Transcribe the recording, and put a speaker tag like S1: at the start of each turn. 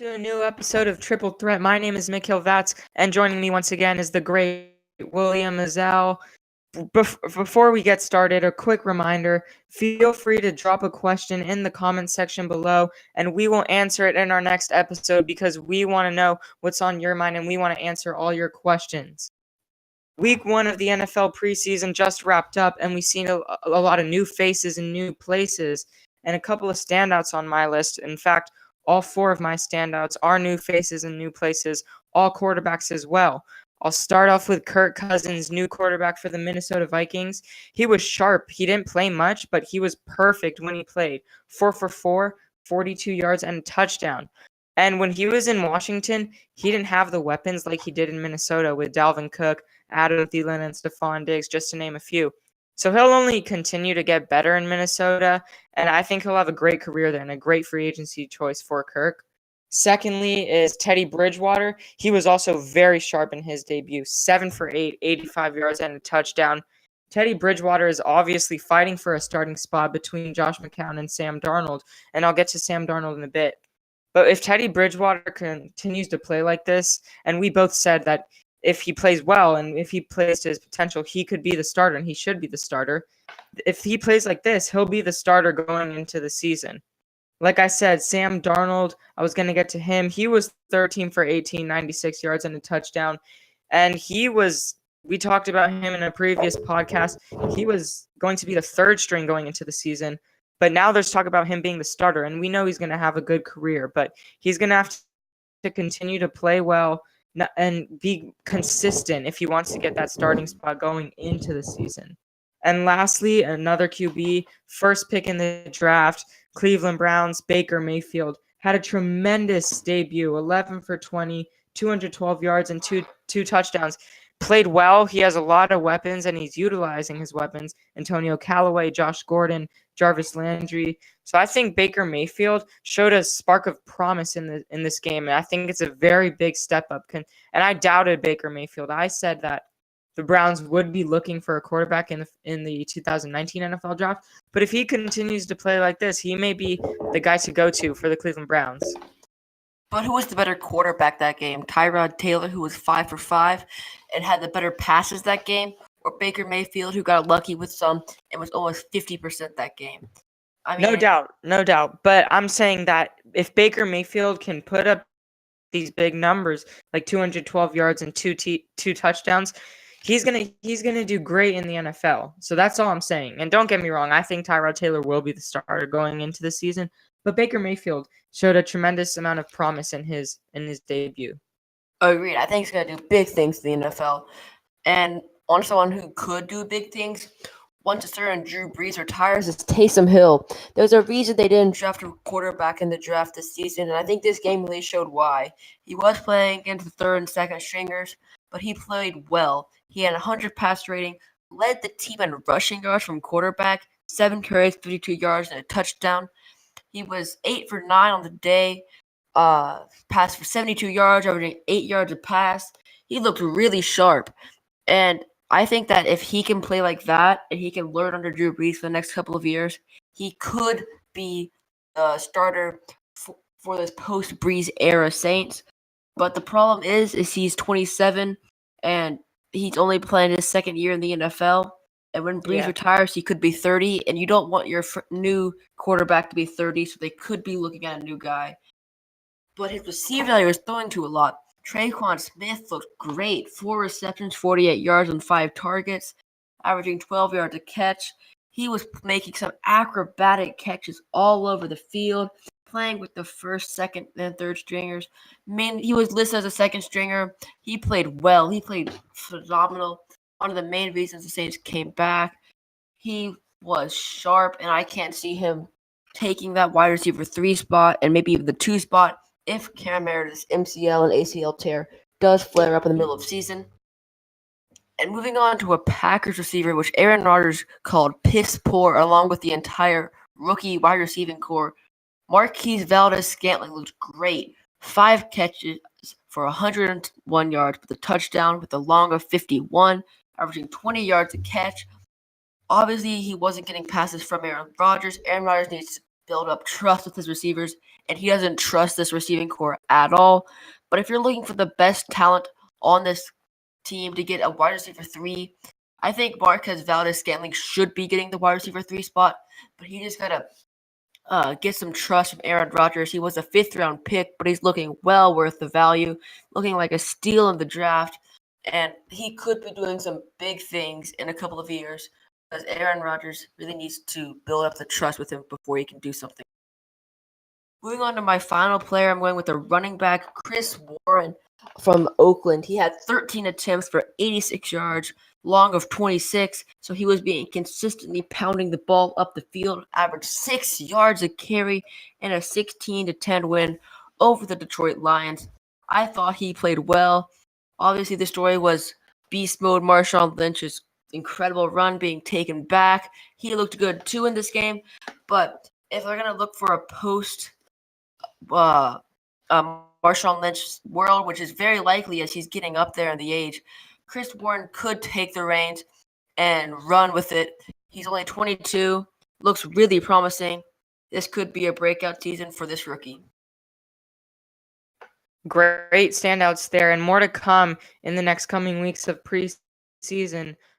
S1: to a new episode of Triple Threat. My name is Mik Talk, and joining me once again is the great William Mazel. Before we get started, a quick reminder, feel free to drop a question in the comment section below, and we will answer it in our next episode because we want to know what's on your mind, and we want to answer all your questions. Week 1 of the NFL preseason just wrapped up, and we've seen a lot of new faces and new places, and a couple of standouts on my list. In fact, all 4 of my standouts are new faces and new places, all quarterbacks as well. I'll start off with Kirk Cousins, new quarterback for the Minnesota Vikings. He was sharp. He didn't play much, but he was perfect when he played. 4 for 4, 42 yards, and a touchdown. And when he was in Washington, he didn't have the weapons like he did in Minnesota with Dalvin Cook, Adam Thielen, and Stephon Diggs, just to name a few. So he'll only continue to get better in Minnesota, and I think he'll have a great career there and a great free agency choice for Kirk. Secondly is Teddy Bridgewater. He was also very sharp in his debut. 7 for 8, 85 yards, and a touchdown. Teddy Bridgewater is obviously fighting for a starting spot between Josh McCown and Sam Darnold, and I'll get to Sam Darnold in a bit. But if Teddy Bridgewater continues to play like this, and we both said that if he plays well and if he plays to his potential, he could be the starter and he should be the starter. If he plays like this, he'll be the starter going into the season. Like I said, Sam Darnold, I was going to get to him. He was 13 for 18, 96 yards and a touchdown. And we talked about him in a previous podcast. He was going to be the third string going into the season. But now there's talk about him being the starter. And we know he's going to have a good career. But he's going to have to continue to play well and be consistent if he wants to get that starting spot going into the season. And lastly, another QB, first pick in the draft, Cleveland Browns, Baker Mayfield, had a tremendous debut, 11 for 20, 212 yards and two touchdowns. Played well. He has a lot of weapons, and he's utilizing his weapons. Antonio Callaway, Josh Gordon, Jarvis Landry. So I think Baker Mayfield showed a spark of promise in this game, and I think it's a very big step up. And I doubted Baker Mayfield. I said that the Browns would be looking for a quarterback in the 2019 NFL draft, but if he continues to play like this, he may be the guy to go to for the Cleveland Browns.
S2: But who was the better quarterback that game? Tyrod Taylor, who was 5 for 5 and had the better passes that game, or Baker Mayfield, who got lucky with some and was almost 50% that game?
S1: I mean, no doubt. But I'm saying that if Baker Mayfield can put up these big numbers, like 212 yards and two touchdowns, he's gonna do great in the NFL. So that's all I'm saying. And don't get me wrong, I think Tyrod Taylor will be the starter going into the season. But Baker Mayfield showed a tremendous amount of promise in his debut.
S2: Agreed. I think he's going to do big things in the NFL. And on someone who could do big things, once a certain Drew Brees retires, is Taysom Hill. There's a reason they didn't draft a quarterback in the draft this season, and I think this game really showed why. He was playing against the third and second stringers, but he played well. He had 100 pass rating, led the team in rushing yards from quarterback, 7 carries, 52 yards, and a touchdown. He was 8 for 9 on the day, passed for 72 yards, averaging 8 yards a pass. He looked really sharp. And I think that if he can play like that and he can learn under Drew Brees for the next couple of years, he could be the starter for this post-Brees era Saints. But the problem is he's 27 and he's only playing his second year in the NFL. And when Brees retires, he could be 30, and you don't want your new quarterback to be 30, so they could be looking at a new guy. But his receiver that he was throwing to a lot, Quan Smith looked great. 4 receptions, 48 yards on 5 targets, averaging 12 yards a catch. He was making some acrobatic catches all over the field, playing with the first, second, and third stringers. He was listed as a second stringer. He played well. He played phenomenal. One of the main reasons the Saints came back. He was sharp, and I can't see him taking that wide receiver 3 spot and maybe even the 2 spot if Cam Meredith's MCL and ACL tear does flare up in the middle of the season. And moving on to a Packers receiver, which Aaron Rodgers called piss poor along with the entire rookie wide receiving core, Marquise Valdes-Scantling looked great. 5 catches for 101 yards with a touchdown with a long of 51. Averaging 20 yards a catch. Obviously, he wasn't getting passes from Aaron Rodgers. Aaron Rodgers needs build up trust with his receivers, and he doesn't trust this receiving core at all. But if you're looking for the best talent on this team to get a wide receiver 3, I think Marquez Valdes-Scantling should be getting the wide receiver 3 spot, but he just gotta get some trust from Aaron Rodgers. He was a 5th-round pick, but he's looking well worth the value, looking like a steal in the draft, and he could be doing some big things in a couple of years because Aaron Rodgers really needs to build up the trust with him before he can do something. Moving on to my final player, I'm going with the running back, Chris Warren from Oakland. He had 13 attempts for 86 yards, long of 26, so he was being consistently pounding the ball up the field, averaged 6 yards a carry, and a 16-10 win over the Detroit Lions. I thought he played well. Obviously, the story was beast mode Marshawn Lynch's incredible run being taken back. He looked good too in this game, but if we're going to look for a post Marshawn Lynch world, which is very likely as he's getting up there in the age, Chris Warren could take the reins and run with it. He's only 22, looks really promising. This could be a breakout season for this rookie.
S1: Great standouts there, and more to come in the next coming weeks of preseason.